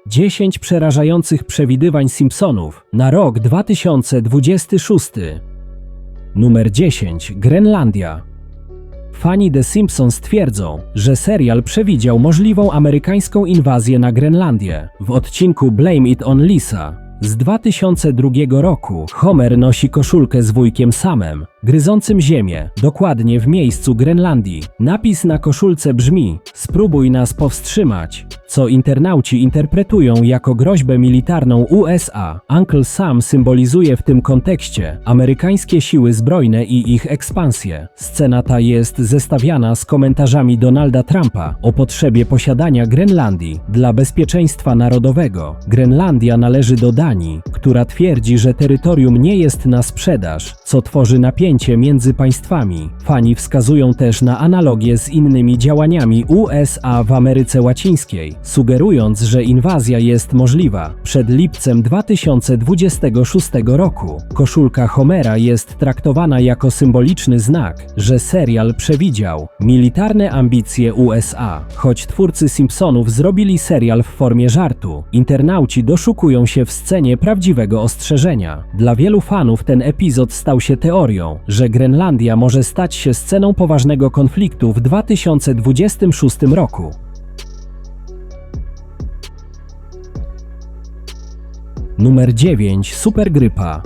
10 przerażających przewidywań Simpsonów na rok 2026. Numer 10. Grenlandia. Fani The Simpsons twierdzą, że serial przewidział możliwą amerykańską inwazję na Grenlandię. W odcinku Blame It on Lisa z 2002 roku Homer nosi koszulkę z wujkiem Samem, gryzącym ziemię, dokładnie w miejscu Grenlandii. Napis na koszulce brzmi: spróbuj nas powstrzymać, co internauci interpretują jako groźbę militarną USA. Uncle Sam symbolizuje w tym kontekście amerykańskie siły zbrojne i ich ekspansję. Scena ta jest zestawiana z komentarzami Donalda Trumpa o potrzebie posiadania Grenlandii dla bezpieczeństwa narodowego. Grenlandia należy do Danii, która twierdzi, że terytorium nie jest na sprzedaż, co tworzy napięcie między państwami. Fani wskazują też na analogię z innymi działaniami USA w Ameryce Łacińskiej, sugerując, że inwazja jest możliwa. Przed lipcem 2026 roku koszulka Homera jest traktowana jako symboliczny znak, że serial przewidział militarne ambicje USA. Choć twórcy Simpsonów zrobili serial w formie żartu, internauci doszukują się w scenie prawdziwego ostrzeżenia. Dla wielu fanów ten epizod stał się teorią, że Grenlandia może stać się sceną poważnego konfliktu w 2026 roku. Numer 9. Supergrypa.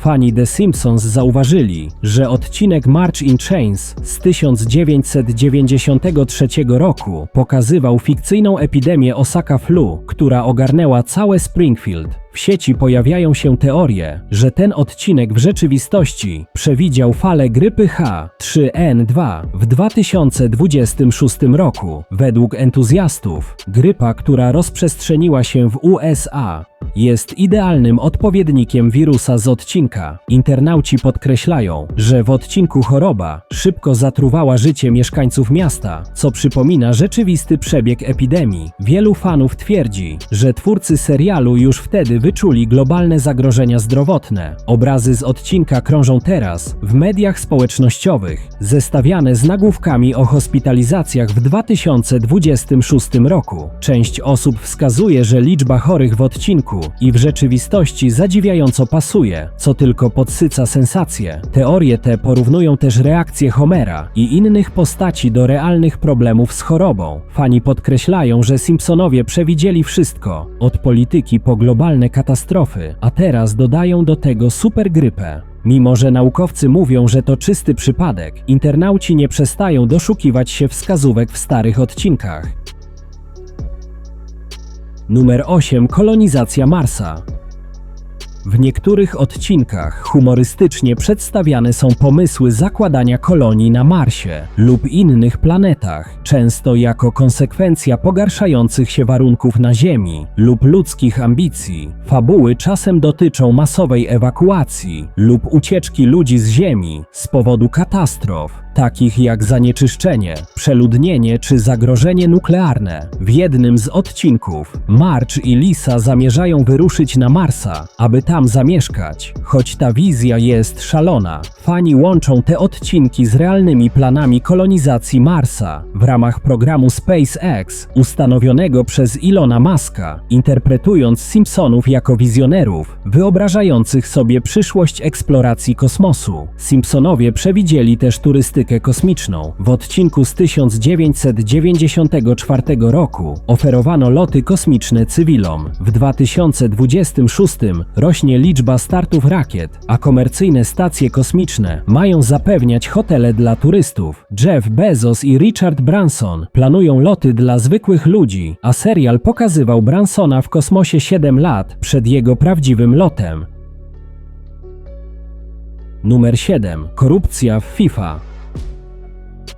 Fani The Simpsons zauważyli, że odcinek March in Chains z 1993 roku pokazywał fikcyjną epidemię Osaka Flu, która ogarnęła całe Springfield. W sieci pojawiają się teorie, że ten odcinek w rzeczywistości przewidział falę grypy H3N2 w 2026 roku. Według entuzjastów, grypa, która rozprzestrzeniła się w USA, jest idealnym odpowiednikiem wirusa z odcinka. Internauci podkreślają, że w odcinku choroba szybko zatruwała życie mieszkańców miasta, co przypomina rzeczywisty przebieg epidemii. Wielu fanów twierdzi, że twórcy serialu już wtedy wyczuli globalne zagrożenia zdrowotne. Obrazy z odcinka krążą teraz w mediach społecznościowych, zestawiane z nagłówkami o hospitalizacjach w 2026 roku. Część osób wskazuje, że liczba chorych w odcinku i w rzeczywistości zadziwiająco pasuje, co tylko podsyca sensację. Teorie te porównują też reakcje Homera i innych postaci do realnych problemów z chorobą. Fani podkreślają, że Simpsonowie przewidzieli wszystko, od polityki po globalne katastrofy, a teraz dodają do tego supergrypę. Mimo że naukowcy mówią, że to czysty przypadek, internauci nie przestają doszukiwać się wskazówek w starych odcinkach. Numer 8. Kolonizacja Marsa. W niektórych odcinkach humorystycznie przedstawiane są pomysły zakładania kolonii na Marsie lub innych planetach, często jako konsekwencja pogarszających się warunków na Ziemi lub ludzkich ambicji. Fabuły czasem dotyczą masowej ewakuacji lub ucieczki ludzi z Ziemi z powodu katastrof, takich jak zanieczyszczenie, przeludnienie czy zagrożenie nuklearne. W jednym z odcinków Marge i Lisa zamierzają wyruszyć na Marsa, aby tam zamieszkać. Choć ta wizja jest szalona, fani łączą te odcinki z realnymi planami kolonizacji Marsa w ramach programu SpaceX ustanowionego przez Elona Muska, interpretując Simpsonów jako wizjonerów wyobrażających sobie przyszłość eksploracji kosmosu. Simpsonowie przewidzieli też turystykę kosmiczną. W odcinku z 1994 roku oferowano loty kosmiczne cywilom. W 2026 rośnie liczba startów rakiet, a komercyjne stacje kosmiczne mają zapewniać hotele dla turystów. Jeff Bezos i Richard Branson planują loty dla zwykłych ludzi, a serial pokazywał Bransona w kosmosie 7 lat przed jego prawdziwym lotem. Numer 7. Korupcja w FIFA.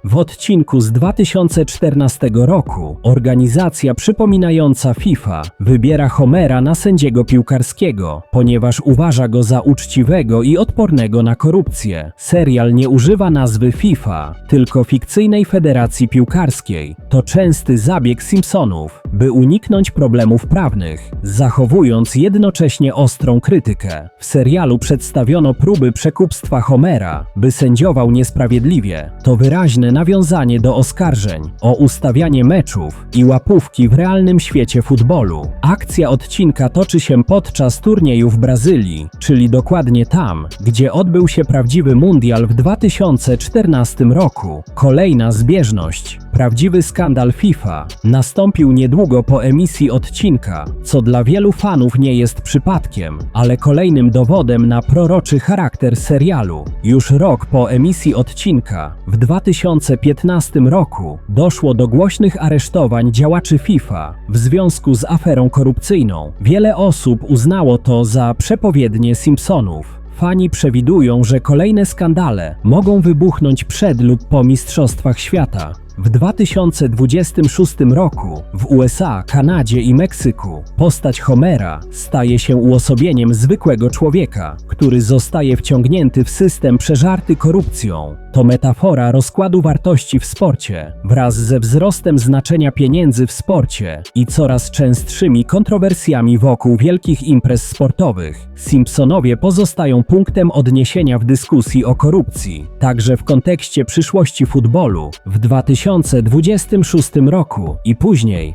W odcinku z 2014 roku organizacja przypominająca FIFA wybiera Homera na sędziego piłkarskiego, ponieważ uważa go za uczciwego i odpornego na korupcję. Serial nie używa nazwy FIFA, tylko fikcyjnej federacji piłkarskiej. To częsty zabieg Simpsonów, by uniknąć problemów prawnych, zachowując jednocześnie ostrą krytykę. W serialu przedstawiono próby przekupstwa Homera, by sędziował niesprawiedliwie. To wyraźne nawiązanie do oskarżeń o ustawianie meczów i łapówki w realnym świecie futbolu. Akcja odcinka toczy się podczas turnieju w Brazylii, czyli dokładnie tam, gdzie odbył się prawdziwy mundial w 2014 roku. Kolejna zbieżność. Prawdziwy skandal FIFA nastąpił niedługo po emisji odcinka, co dla wielu fanów nie jest przypadkiem, ale kolejnym dowodem na proroczy charakter serialu. Już rok po emisji odcinka, w 2015 roku, doszło do głośnych aresztowań działaczy FIFA w związku z aferą korupcyjną. Wiele osób uznało to za przepowiednie Simpsonów. Fani przewidują, że kolejne skandale mogą wybuchnąć przed lub po Mistrzostwach Świata. W 2026 roku w USA, Kanadzie i Meksyku postać Homera staje się uosobieniem zwykłego człowieka, który zostaje wciągnięty w system przeżarty korupcją. To metafora rozkładu wartości w sporcie, wraz ze wzrostem znaczenia pieniędzy w sporcie i coraz częstszymi kontrowersjami wokół wielkich imprez sportowych. Simpsonowie pozostają punktem odniesienia w dyskusji o korupcji, także w kontekście przyszłości futbolu w 2026 roku i później.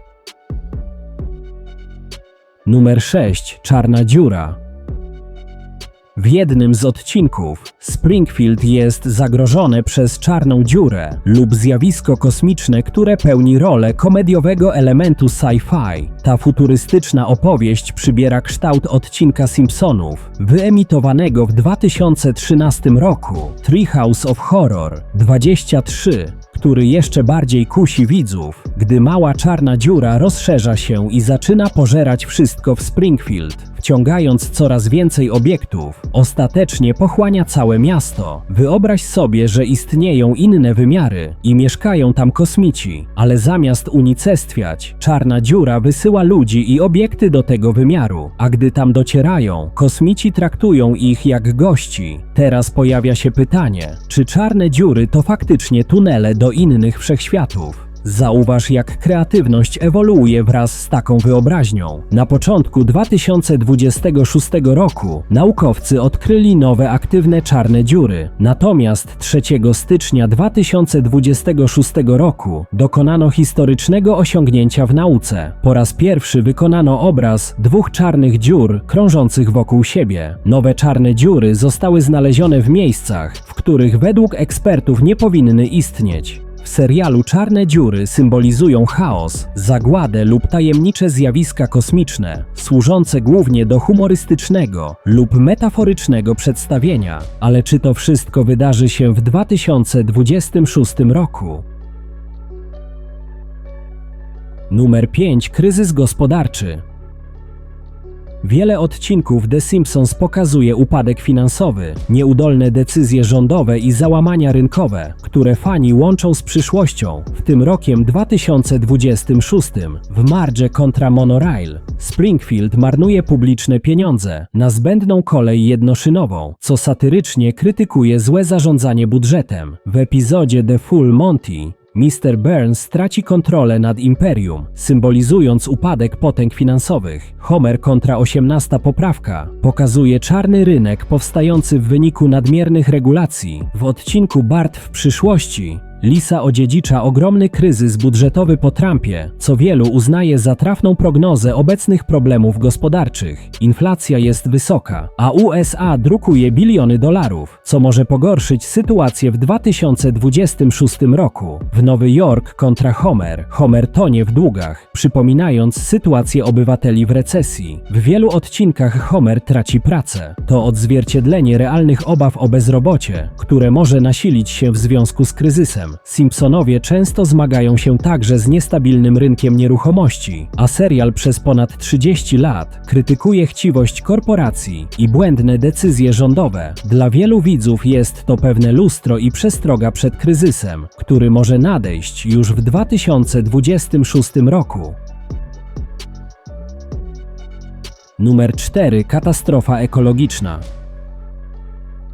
Numer 6. Czarna dziura. W jednym z odcinków Springfield jest zagrożone przez czarną dziurę lub zjawisko kosmiczne, które pełni rolę komediowego elementu sci-fi. Ta futurystyczna opowieść przybiera kształt odcinka Simpsonów, wyemitowanego w 2013 roku, Treehouse of Horror 23, który jeszcze bardziej kusi widzów, gdy mała czarna dziura rozszerza się i zaczyna pożerać wszystko w Springfield, wciągając coraz więcej obiektów. Ostatecznie pochłania całe miasto. Wyobraź sobie, że istnieją inne wymiary i mieszkają tam kosmici, ale zamiast unicestwiać, czarna dziura wysyła ludzi i obiekty do tego wymiaru, a gdy tam docierają, kosmici traktują ich jak gości. Teraz pojawia się pytanie, czy czarne dziury to faktycznie tunele do innych wszechświatów? Zauważ, jak kreatywność ewoluuje wraz z taką wyobraźnią. Na początku 2026 roku naukowcy odkryli nowe aktywne czarne dziury. Natomiast 3 stycznia 2026 roku dokonano historycznego osiągnięcia w nauce. Po raz pierwszy wykonano obraz 2 czarnych dziur krążących wokół siebie. Nowe czarne dziury zostały znalezione w miejscach, w których według ekspertów nie powinny istnieć. W serialu czarne dziury symbolizują chaos, zagładę lub tajemnicze zjawiska kosmiczne, służące głównie do humorystycznego lub metaforycznego przedstawienia. Ale czy to wszystko wydarzy się w 2026 roku? Numer 5. Kryzys gospodarczy. Wiele odcinków The Simpsons pokazuje upadek finansowy, nieudolne decyzje rządowe i załamania rynkowe, które fani łączą z przyszłością, w tym rokiem 2026. W Marge kontra Monorail Springfield marnuje publiczne pieniądze na zbędną kolej jednoszynową, co satyrycznie krytykuje złe zarządzanie budżetem. W epizodzie The Full Monty Mr. Burns traci kontrolę nad imperium, symbolizując upadek potęg finansowych. Homer kontra 18 poprawka pokazuje czarny rynek powstający w wyniku nadmiernych regulacji. W odcinku Bart w przyszłości Lisa odziedzicza ogromny kryzys budżetowy po Trumpie, co wielu uznaje za trafną prognozę obecnych problemów gospodarczych. Inflacja jest wysoka, a USA drukuje biliony dolarów, co może pogorszyć sytuację w 2026 roku. W Nowy Jork kontra Homer. Homer tonie w długach, przypominając sytuację obywateli w recesji. W wielu odcinkach Homer traci pracę. To odzwierciedlenie realnych obaw o bezrobocie, które może nasilić się w związku z kryzysem. Simpsonowie często zmagają się także z niestabilnym rynkiem nieruchomości, a serial przez ponad 30 lat krytykuje chciwość korporacji i błędne decyzje rządowe. Dla wielu widzów jest to pewne lustro i przestroga przed kryzysem, który może nadejść już w 2026 roku. Numer 4. Katastrofa ekologiczna.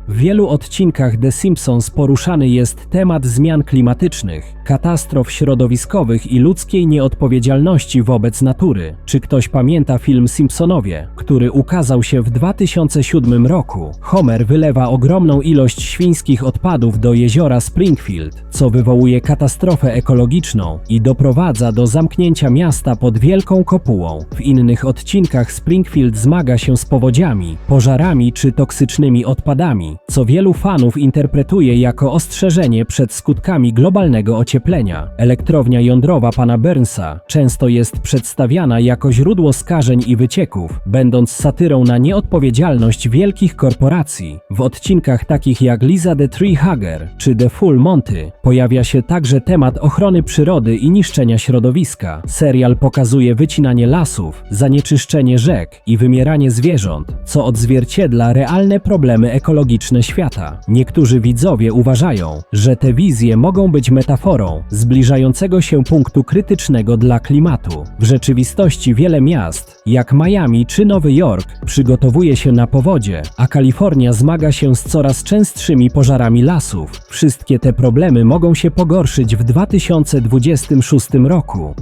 W wielu odcinkach The Simpsons poruszany jest temat zmian klimatycznych, katastrof środowiskowych i ludzkiej nieodpowiedzialności wobec natury. Czy ktoś pamięta film Simpsonowie, który ukazał się w 2007 roku? Homer wylewa ogromną ilość świńskich odpadów do jeziora Springfield, co wywołuje katastrofę ekologiczną i doprowadza do zamknięcia miasta pod wielką kopułą. W innych odcinkach Springfield zmaga się z powodziami, pożarami czy toksycznymi odpadami, co wielu fanów interpretuje jako ostrzeżenie przed skutkami globalnego ocieplenia. Elektrownia jądrowa pana Burnsa często jest przedstawiana jako źródło skażeń i wycieków, będąc satyrą na nieodpowiedzialność wielkich korporacji. W odcinkach takich jak Lisa the Tree Hugger czy The Full Monty pojawia się także temat ochrony przyrody i niszczenia środowiska. Serial pokazuje wycinanie lasów, zanieczyszczenie rzek i wymieranie zwierząt, co odzwierciedla realne problemy ekologiczne świata. Niektórzy widzowie uważają, że te wizje mogą być metaforą zbliżającego się punktu krytycznego dla klimatu. W rzeczywistości wiele miast, jak Miami czy Nowy Jork, przygotowuje się na powodzie, a Kalifornia zmaga się z coraz częstszymi pożarami lasów. Wszystkie te problemy mogą się pogorszyć w 2026 roku.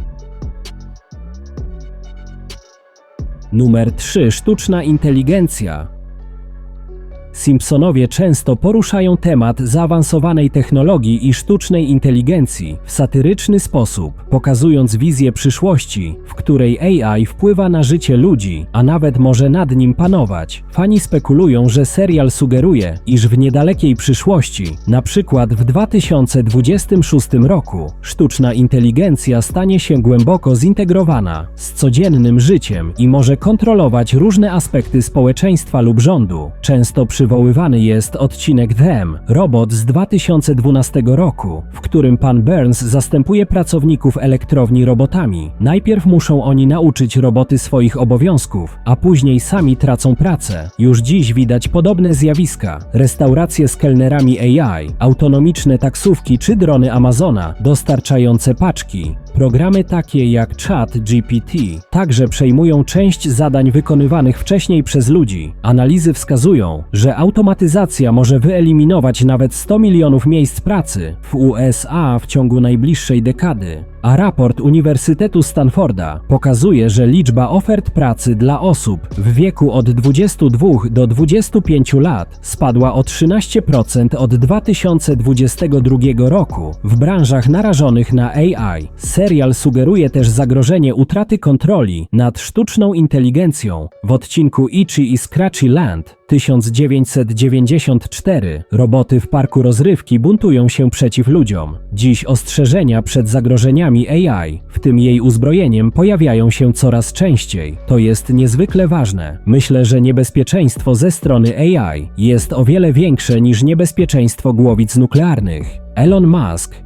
Numer 3. Sztuczna inteligencja. Simpsonowie często poruszają temat zaawansowanej technologii i sztucznej inteligencji w satyryczny sposób, pokazując wizję przyszłości, w której AI wpływa na życie ludzi, a nawet może nad nim panować. Fani spekulują, że serial sugeruje, iż w niedalekiej przyszłości, na przykład w 2026 roku, sztuczna inteligencja stanie się głęboko zintegrowana z codziennym życiem i może kontrolować różne aspekty społeczeństwa lub rządu. Często przywoływany jest odcinek Them, Robot z 2012 roku, w którym pan Burns zastępuje pracowników elektrowni robotami. Najpierw muszą oni nauczyć roboty swoich obowiązków, a później sami tracą pracę. Już dziś widać podobne zjawiska. Restauracje z kelnerami AI, autonomiczne taksówki czy drony Amazona dostarczające paczki. Programy takie jak ChatGPT także przejmują część zadań wykonywanych wcześniej przez ludzi. Analizy wskazują, że automatyzacja może wyeliminować nawet 100 milionów miejsc pracy w USA w ciągu najbliższej dekady. A raport Uniwersytetu Stanforda pokazuje, że liczba ofert pracy dla osób w wieku od 22 do 25 lat spadła o 13% od 2022 roku w branżach narażonych na AI. Serial sugeruje też zagrożenie utraty kontroli nad sztuczną inteligencją. W odcinku Itchy i Scratchy Land 1994 roboty w parku rozrywki buntują się przeciw ludziom. Dziś ostrzeżenia przed zagrożeniami AI, w tym jej uzbrojeniem, pojawiają się coraz częściej. To jest niezwykle ważne. Myślę, że niebezpieczeństwo ze strony AI jest o wiele większe niż niebezpieczeństwo głowic nuklearnych. Elon Musk.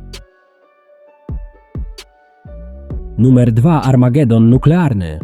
Numer 2. Armagedon nuklearny.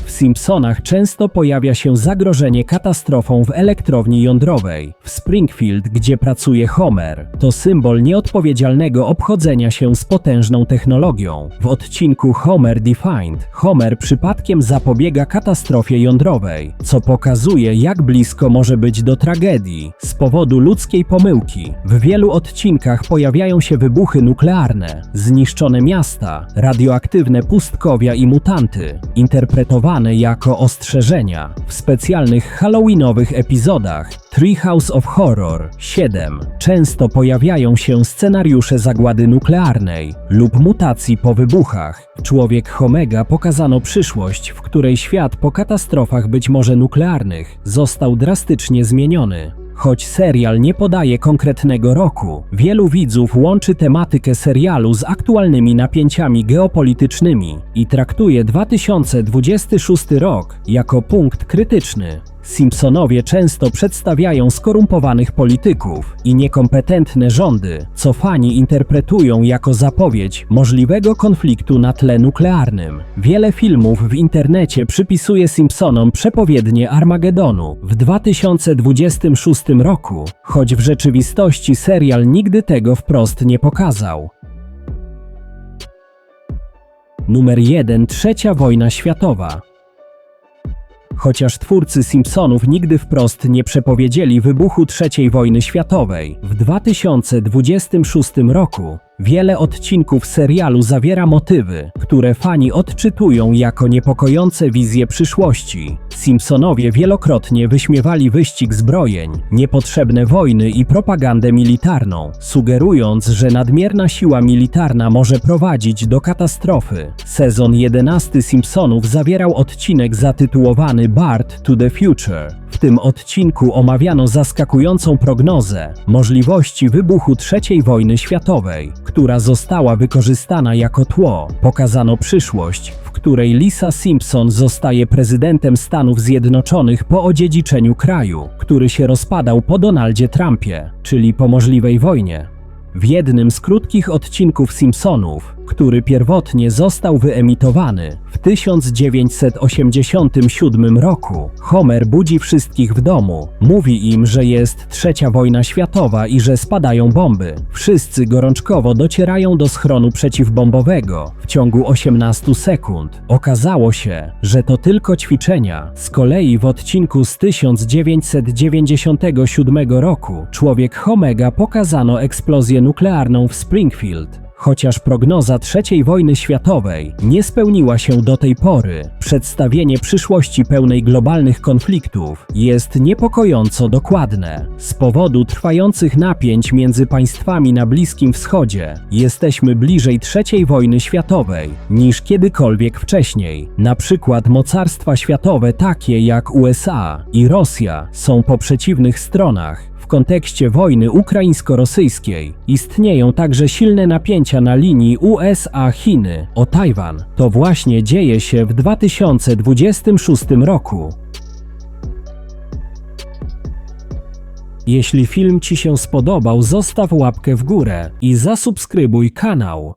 W Simpsonach często pojawia się zagrożenie katastrofą w elektrowni jądrowej w Springfield, gdzie pracuje Homer. To symbol nieodpowiedzialnego obchodzenia się z potężną technologią. W odcinku Homer Defined Homer przypadkiem zapobiega katastrofie jądrowej, co pokazuje, jak blisko może być do tragedii z powodu ludzkiej pomyłki. W wielu odcinkach pojawiają się wybuchy nuklearne, zniszczone miasta, radioaktywne pustkowia i mutanty, interpretowane jako ostrzeżenia. W specjalnych halloweenowych epizodach Treehouse of Horror 7 często pojawiają się scenariusze zagłady nuklearnej lub mutacji po wybuchach. Człowiek Homega pokazano przyszłość, w której świat po katastrofach być może nuklearnych został drastycznie zmieniony. Choć serial nie podaje konkretnego roku, wielu widzów łączy tematykę serialu z aktualnymi napięciami geopolitycznymi i traktuje 2026 rok jako punkt krytyczny. Simpsonowie często przedstawiają skorumpowanych polityków i niekompetentne rządy, co fani interpretują jako zapowiedź możliwego konfliktu na tle nuklearnym. Wiele filmów w internecie przypisuje Simpsonom przepowiednie Armagedonu w 2026 roku, choć w rzeczywistości serial nigdy tego wprost nie pokazał. Numer 1. Trzecia wojna światowa. chociaż twórcy Simpsonów nigdy wprost nie przepowiedzieli wybuchu III wojny światowej. W 2026 roku wiele odcinków serialu zawiera motywy, które fani odczytują jako niepokojące wizje przyszłości. Simpsonowie wielokrotnie wyśmiewali wyścig zbrojeń, niepotrzebne wojny i propagandę militarną, sugerując, że nadmierna siła militarna może prowadzić do katastrofy. Sezon 11 Simpsonów zawierał odcinek zatytułowany Bart to the Future. W tym odcinku omawiano zaskakującą prognozę możliwości wybuchu III wojny światowej, która została wykorzystana jako tło. Pokazano przyszłość, w której Lisa Simpson zostaje prezydentem Stanów Zjednoczonych po odziedziczeniu kraju, który się rozpadał po Donaldzie Trumpie, czyli po możliwej wojnie. W jednym z krótkich odcinków Simpsonów, który pierwotnie został wyemitowany w 1987 roku, Homer budzi wszystkich w domu. Mówi im, że jest III wojna światowa i że spadają bomby. Wszyscy gorączkowo docierają do schronu przeciwbombowego w ciągu 18 sekund. Okazało się, że to tylko ćwiczenia. Z kolei w odcinku z 1997 roku człowiek Homera pokazano eksplozję nuklearną w Springfield. Chociaż prognoza III wojny światowej nie spełniła się do tej pory, przedstawienie przyszłości pełnej globalnych konfliktów jest niepokojąco dokładne. Z powodu trwających napięć między państwami na Bliskim Wschodzie jesteśmy bliżej III wojny światowej niż kiedykolwiek wcześniej. Na przykład mocarstwa światowe takie jak USA i Rosja są po przeciwnych stronach. W kontekście wojny ukraińsko-rosyjskiej istnieją także silne napięcia na linii USA-Chiny o Tajwan. To właśnie dzieje się w 2026 roku. Jeśli film Ci się spodobał, zostaw łapkę w górę i zasubskrybuj kanał.